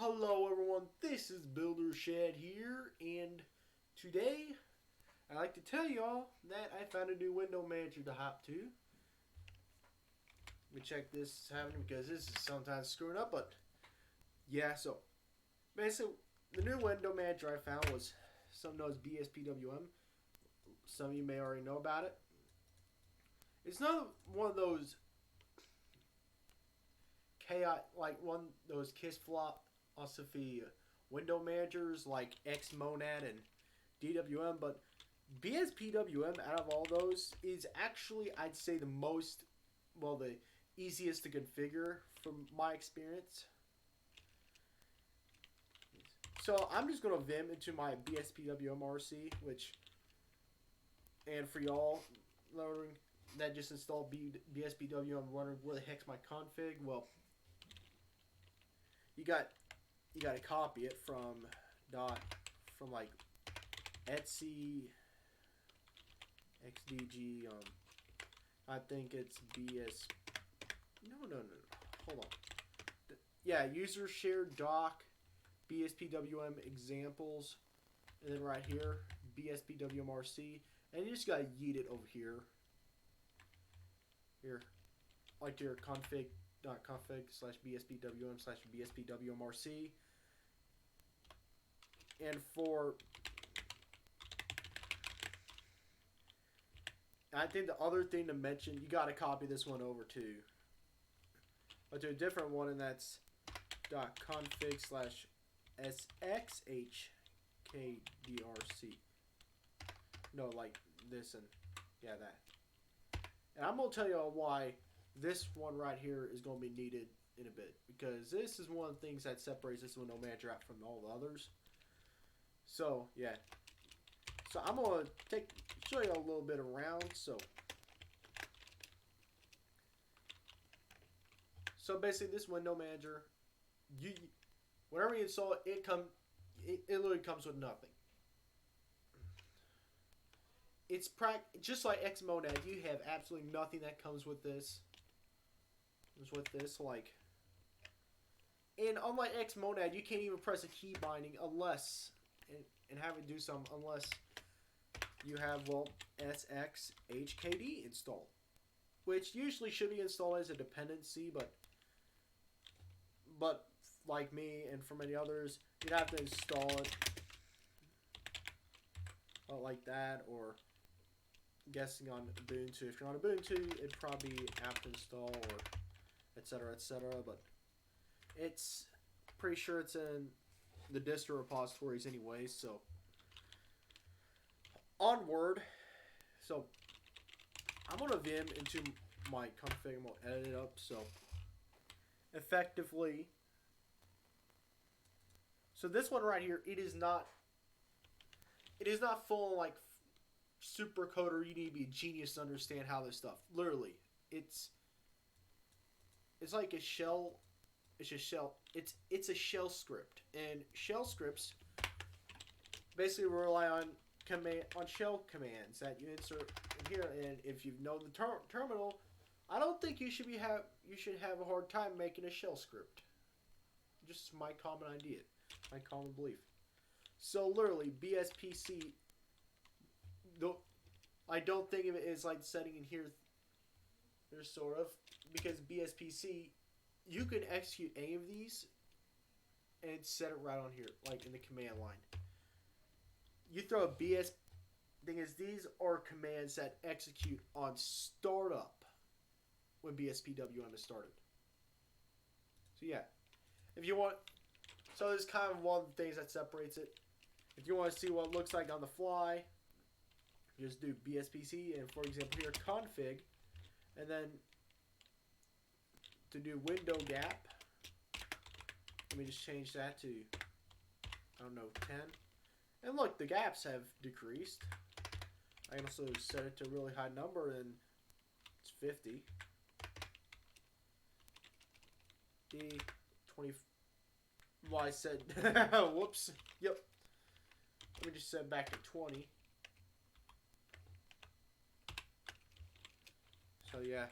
Hello everyone, this is Builder Shed here, and today I'd like to tell y'all that I found a new window manager to hop to. Let me check this happening because this is sometimes screwing up, but yeah, so basically the new window manager I found was something known as BSPWM. Some of you may already know about it. It's not one of those chaos, like one of those kiss flop philosophy window managers like xmonad and DWM, but BSPWM out of all those is actually, I'd say, the most, well, the easiest to configure from my experience. So I'm just going to vim into my BSPWM RC, which, and for y'all learning that just installed BSPWM, wondering where the heck's my config, well, you got to copy it from like Etsy XDG. I think it's BS. No. Hold on. Yeah, user shared doc, BSPWM examples, and then right here BSPWM RC, and you just gotta yeet it over here. Here, like your config.config/BSPWM/BSPWMRC. And I think the other thing to mention, you got to copy this one over to a different one, and that's .config/sxhkd. No, like this, and yeah, that. And I'm going to tell you all why this one right here is going to be needed in a bit, because this is one of the things that separates this window manager out from all the others. So yeah, so I'm gonna show you a little bit around. So basically, this window manager, whenever you install it, it literally comes with nothing. It's just like xmonad. You have absolutely nothing that comes with this. Like, and unlike xmonad, you can't even press a key binding unless and have it do something unless you have, well, sxhkd installed, which usually should be installed as a dependency, but like me and for many others, you'd have to install it like that, or I'm guessing on Ubuntu. If you're on Ubuntu, it'd probably be apt install or etc. But it's pretty sure it's in the distro repositories anyway. So onward. So I'm gonna vim into my config. I'm gonna edit it up so effectively. So this one right here, it is not full like super coder. You need to be a genius to understand how this stuff. Literally, it's like a shell. It's a shell. It's a shell script, and shell scripts basically rely on shell commands that you insert in here. And if you know the terminal, I don't think you should have a hard time making a shell script. Just my common idea, my common belief. So literally, BSPC. I don't think of it as like setting in here. There's sort of, because BSPC, you can execute any of these and set it right on here, like in the command line. You throw a BS thing, as these are commands that execute on startup when BSPWM is started. So yeah, if you want, so this is kind of one of the things that separates it. If you want to see what it looks like on the fly, just do BSPC, and for example here config, and then to do window gap, let me just change that to, I don't know, 10. And look, the gaps have decreased. I can also set it to a really high number, and it's 50. D20. Well, I said, whoops. Yep. Let me just set it back to 20. So yeah.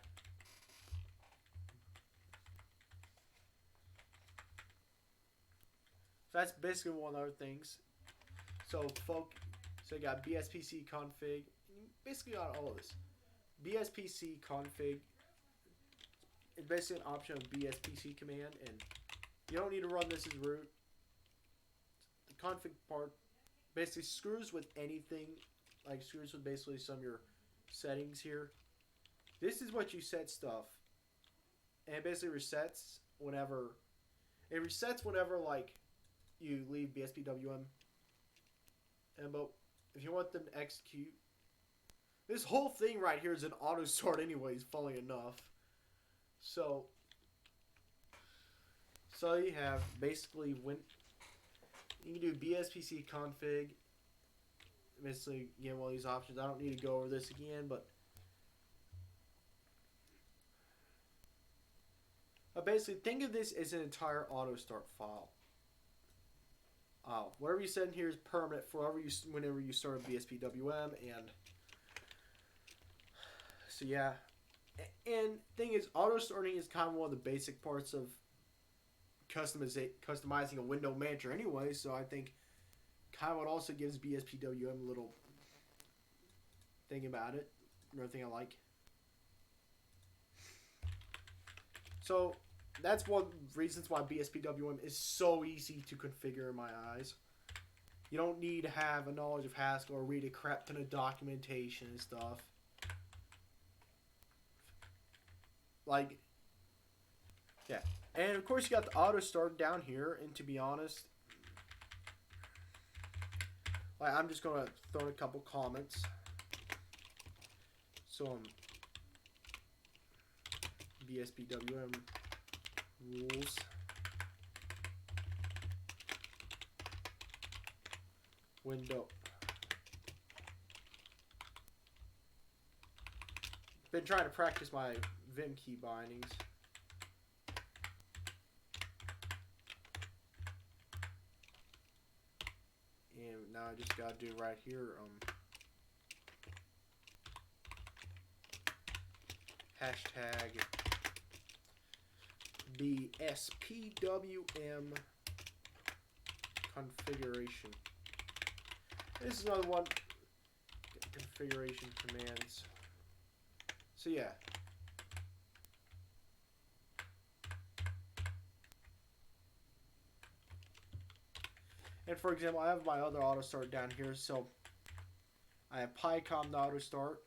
So that's basically one of the other things. So so you got BSPC config. You basically got all of this. BSPC config is basically an option of BSPC command, and you don't need to run this as root. The config part basically screws with anything, like screws with basically some of your settings here. This is what you set stuff, and it basically resets whenever. It resets whenever like you leave BSPWM. And but if you want them to execute, this whole thing right here is an auto start anyways, funnily enough. So you have basically when you can do BSPC config. Basically, again, all these options. I don't need to go over this again, but basically think of this as an entire auto start file. Whatever you set in here is permanent for whenever you start a BSPWM, and so yeah. And thing is, auto starting is kind of one of the basic parts of customizing a window manager anyway. So I think kind of what also gives BSPWM a little thing about it. Another thing I like. So that's one of the reasons why BSPWM is so easy to configure in my eyes. You don't need to have a knowledge of Haskell or read a crap ton of documentation and stuff. Like, yeah. And of course you got the auto start down here, and to be honest, like, I'm just gonna throw in a couple comments. So BSPWM rules. Window. Been trying to practice my Vim key bindings. And now I just gotta do right here, hashtag BSPWM configuration. This is another one. Configuration commands. So yeah. And for example, I have my other auto start down here. So I have PyCom to auto start.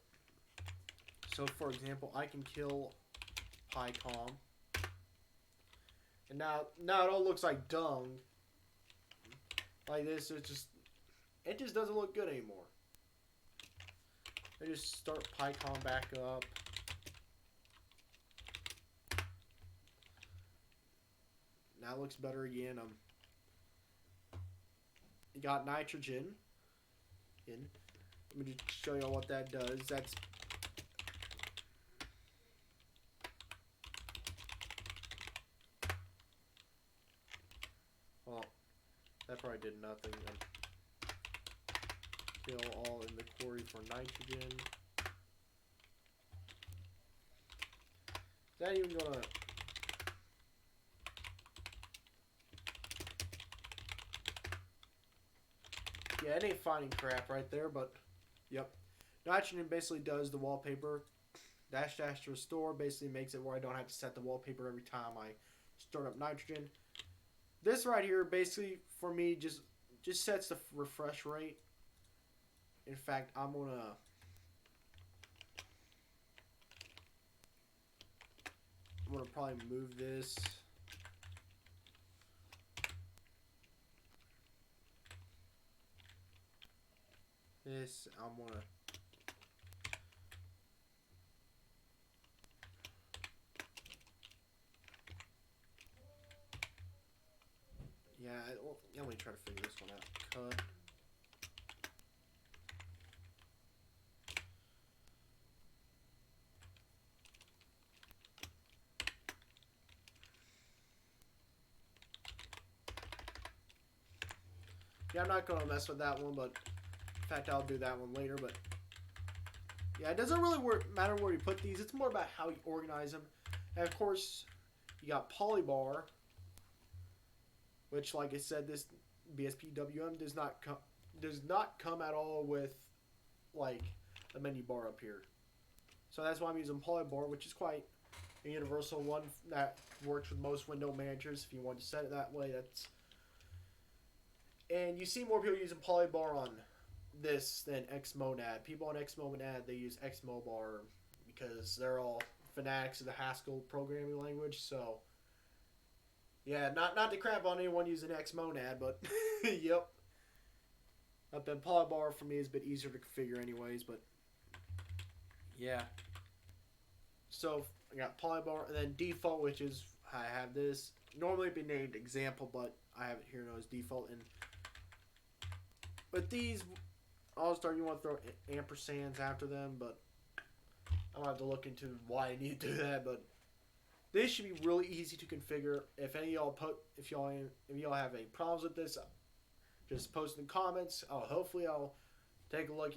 So for example, I can kill PyCom. And now it all looks like dung. Like this, it just doesn't look good anymore. I just start PyCom back up. Now it looks better again. You got nitrogen in. Let me just show you all what that does. That's well, that probably did nothing. Kill all in the query for nitrogen. Is that even gonna? Yeah, it ain't finding crap right there, but yep. Nitrogen basically does the wallpaper. Dash to restore basically makes it where I don't have to set the wallpaper every time I start up nitrogen. This right here basically for me just sets the refresh rate. In fact, I'm gonna probably move this. I'm gonna let me try to figure this one out. Cut. Yeah, I'm not gonna mess with that one, but in fact, I'll do that one later. But yeah, it doesn't really matter where you put these. It's more about how you organize them. And of course, you got polybar. which, like I said, this BSPWM does not come at all with like a menu bar up here. So that's why I'm using Polybar, which is quite a universal one that works with most window managers. If you want to set it that way, that's. And you see more people using Polybar on this than Xmonad. People on Xmonad, they use Xmobar because they're all fanatics of the Haskell programming language. So yeah, not to crap on anyone using Xmonad, but yep. But then Polybar for me is a bit easier to configure anyways, but yeah. So I got Polybar and then default, which is I have this. Normally it'd be named example, but I have it here now as default. And but these All-Star, you want to throw ampersands after them, but I don't have to look into why I need to do that. But this should be really easy to configure. If any of y'all if y'all have any problems with this, just post in the comments. Hopefully I'll take a look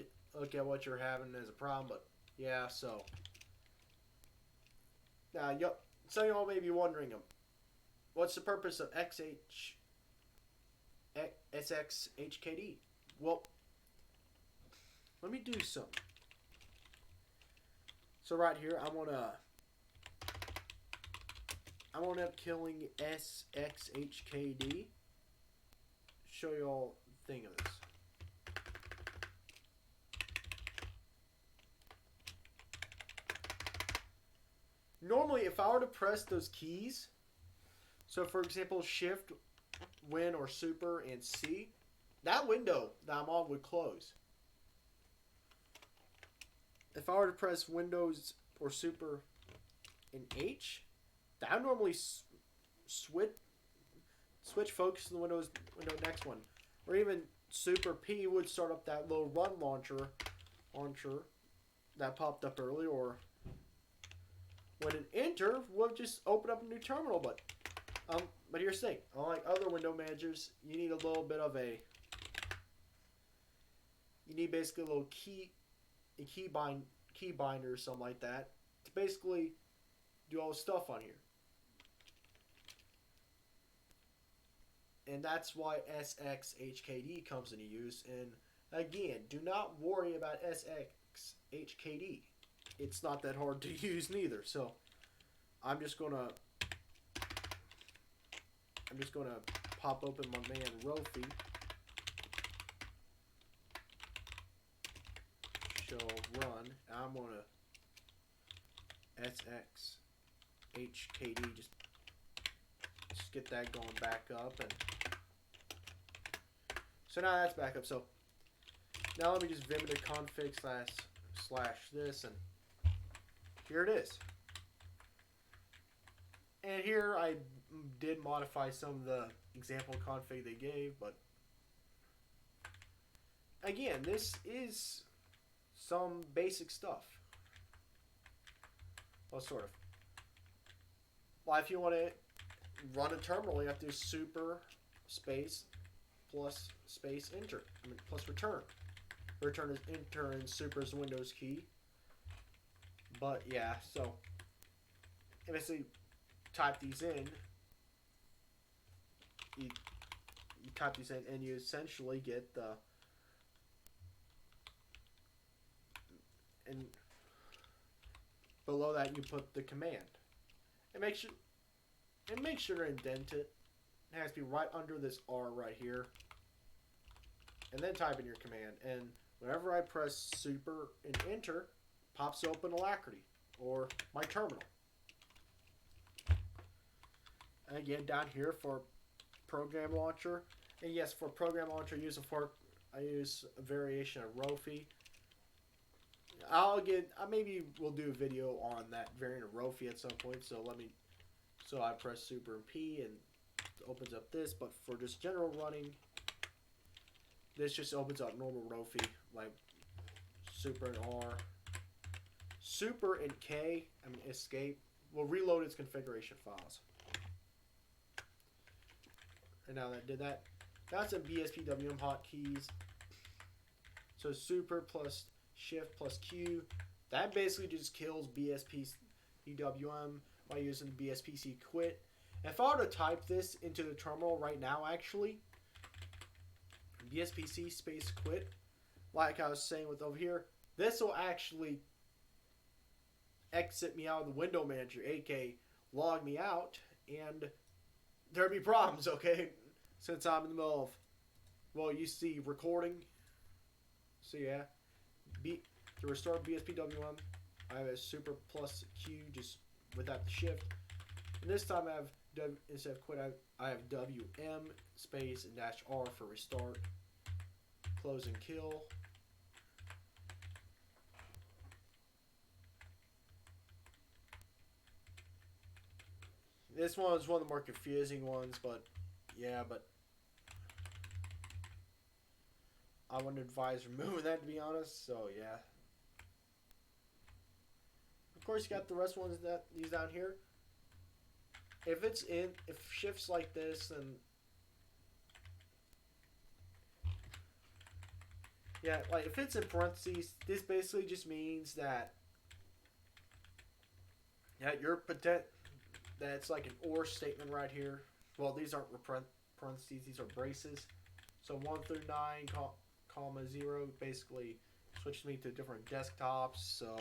at what you're having as a problem. But yeah, so now some of y'all may be wondering, what's the purpose of sxhkd? Well, let me do something. So right here, I'm gonna end up killing sxhkd. Show y'all the thing of this. Normally, if I were to press those keys, so for example, Shift, Win, or Super, and C, that window that I'm on would close. If I were to press Windows or Super and H, that would normally switch focus to the window next one. Or even Super P would start up that little run launcher that popped up earlier, or when an enter would just open up a new terminal. But here's the thing, unlike other window managers, you need a little bit of you need basically a little key binder or something like that to basically do all the stuff on here. And that's why sxhkd comes into use. And again, do not worry about sxhkd. It's not that hard to use neither. So I'm just gonna pop open my man Rofi. Shell run. I'm gonna sxhkd just get that going back up. And so now that's back up. So now let me just vim into config / this, and here it is. And here I did modify some of the example config they gave, but again, this is some basic stuff. Well, sort of. Well, if you want to run a terminal, you have to do super space plus space enter. Plus return. Return is enter and super is the Windows key. But yeah, so you basically type these in. You type these in and you essentially get the and below that you put the command. And make sure to indent it. It has to be right under this R right here. And then type in your command. And whenever I press super and enter, pops open Alacrity or my terminal. And again, down here for program launcher. And yes, for program launcher, I use a variation of Rofi. Maybe we'll do a video on that variant of Rofi at some point. So I press super and P and it opens up this. But for just general running, this just opens up normal Rofi, like super and R. Super and K, escape, will reload its configuration files. And now that did that, that's some BSPWM hotkeys. So super plus shift plus Q, that basically just kills BSPWM by using the BSPC quit. If I were to type this into the terminal right now, actually, BSPC space quit, like I was saying with over here, this will actually exit me out of the window manager, aka log me out, and there'd be problems, okay? Since I'm in the middle of, well, you see recording. So yeah, to restore BSPWM, I have a super plus Q just without the shift. And this time I have instead of quit, I have WM space and -R for restart, close and kill. This one is one of the more confusing ones, but yeah, but I wouldn't advise removing that, to be honest. So yeah. Of course, you got the rest ones these down here. If shifts like this, then yeah, like if it's in parentheses, this basically just means that that's like an or statement right here. Well, these aren't parentheses; these are braces. So 1 through 9, comma 0, basically switches me to different desktops. So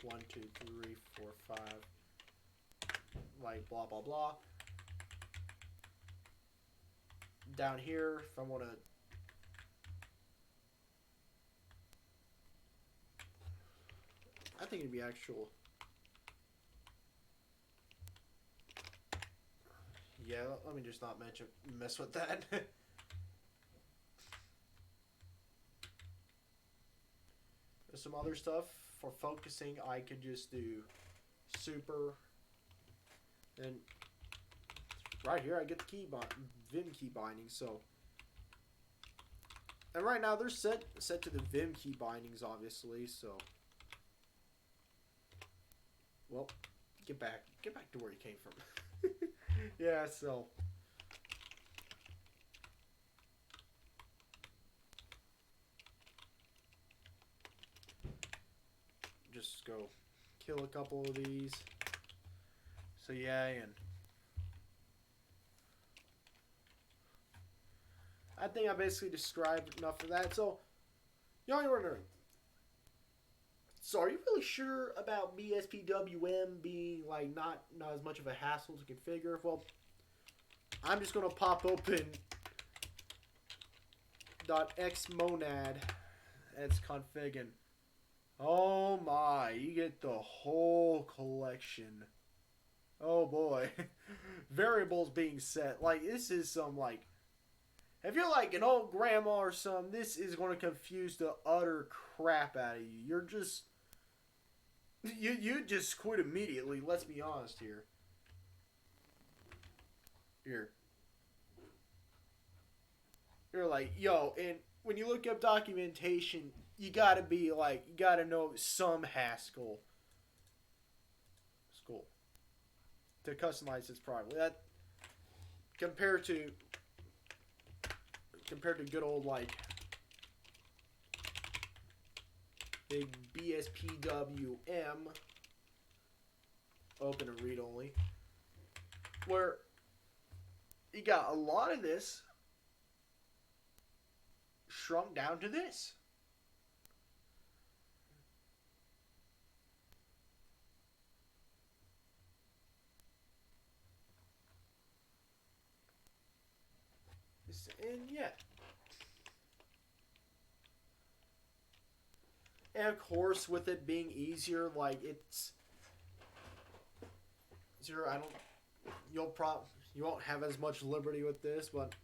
1, 2, 3, 4, 5, like blah blah blah. Down here, if I want to, I think it'd be actual. Yeah, let me just not mess with that. There's some other stuff for focusing. I could just do super, and right here I get the Vim key bindings. So, and right now they're set to the Vim key bindings, obviously. So, well, get back to where you came from. Yeah, so just go kill a couple of these. So yeah, and I think I basically described enough of that. So, y'all are wondering, so are you really sure about BSPWM being like not as much of a hassle to configure? Well, I'm just gonna pop open .xmonad as config, and oh my, you get the whole collection. Oh boy, variables being set. Like this is some like, if you're like an old grandma or something, this is gonna confuse the utter crap out of you. You're just you just quit immediately. Let's be honest here. You're like, yo, and when you look up documentation, you gotta know some Haskell school to customize this properly. That compared to good old like big BSPWM open and read only, where you got a lot of this shrunk down to this. And yeah. And of course, with it being easier, like it's zero. You won't have as much liberty with this, but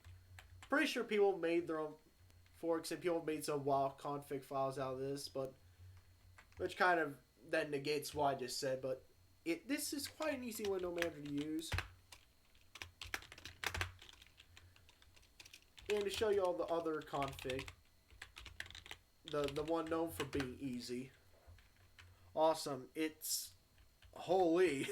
pretty sure people made their own forks and people made some wild config files out of this, but which kind of then negates what I just said. But this is quite an easy window manager to use. And to show you all the other config, the one known for being easy, awesome. It's holy.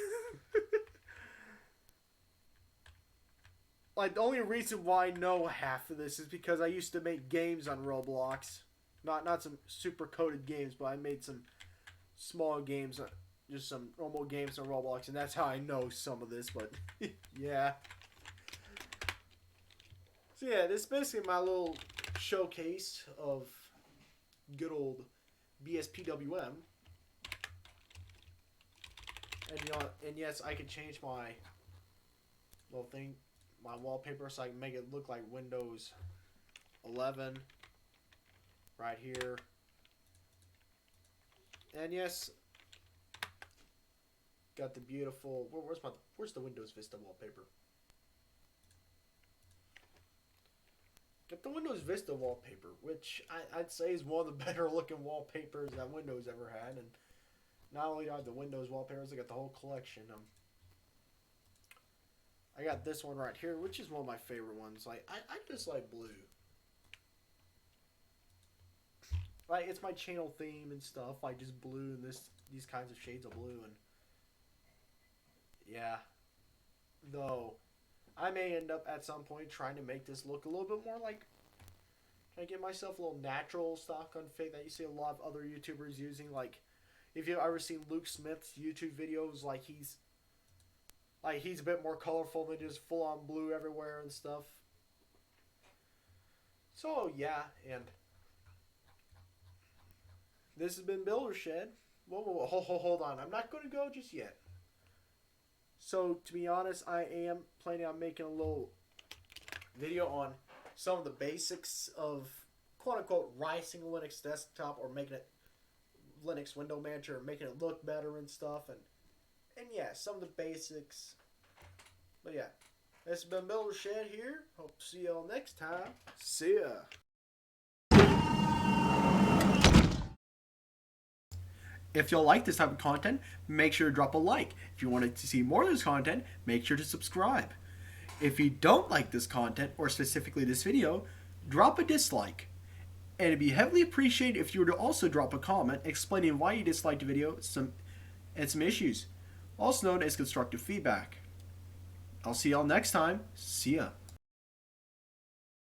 Like, the only reason why I know half of this is because I used to make games on Roblox. Not some super coded games, but I made some small games just some normal games on Roblox, and that's how I know some of this. But yeah. So yeah, this is basically my little showcase of good old BSPWM. And you know, and yes, I can change my little thing, my wallpaper, so I can make it look like Windows 11 right here. And yes, got the beautiful. Where's the Windows Vista wallpaper? Got the Windows Vista wallpaper, which I'd say is one of the better looking wallpapers that Windows ever had. And not only do I have the Windows wallpapers, I got the whole collection. I got this one right here, which is one of my favorite ones. Like I just like blue. Like it's my channel theme and stuff. Like just blue and these kinds of shades of blue, and yeah. Though I may end up at some point trying to make this look a little bit more like, trying to get myself a little natural stock on fake that you see a lot of other YouTubers using. Like if you've ever seen Luke Smith's YouTube videos, like he's a bit more colorful than just full on blue everywhere and stuff. So yeah, and this has been Builder Shed. Whoa, hold on. I'm not going to go just yet. So to be honest, I am planning on making a little video on some of the basics of quote unquote rising Linux desktop, or making it Linux window manager, making it look better and stuff, and yeah, some of the basics. But yeah, this has been Builder Shed here. Hope to see y'all next time. See ya. If y'all like this type of content, make sure to drop a like. If you wanted to see more of this content, make sure to subscribe. If you don't like this content, or specifically this video, drop a dislike. And it'd be heavily appreciated if you were to also drop a comment explaining why you disliked the video and some issues, also known as constructive feedback. I'll see y'all next time. See ya.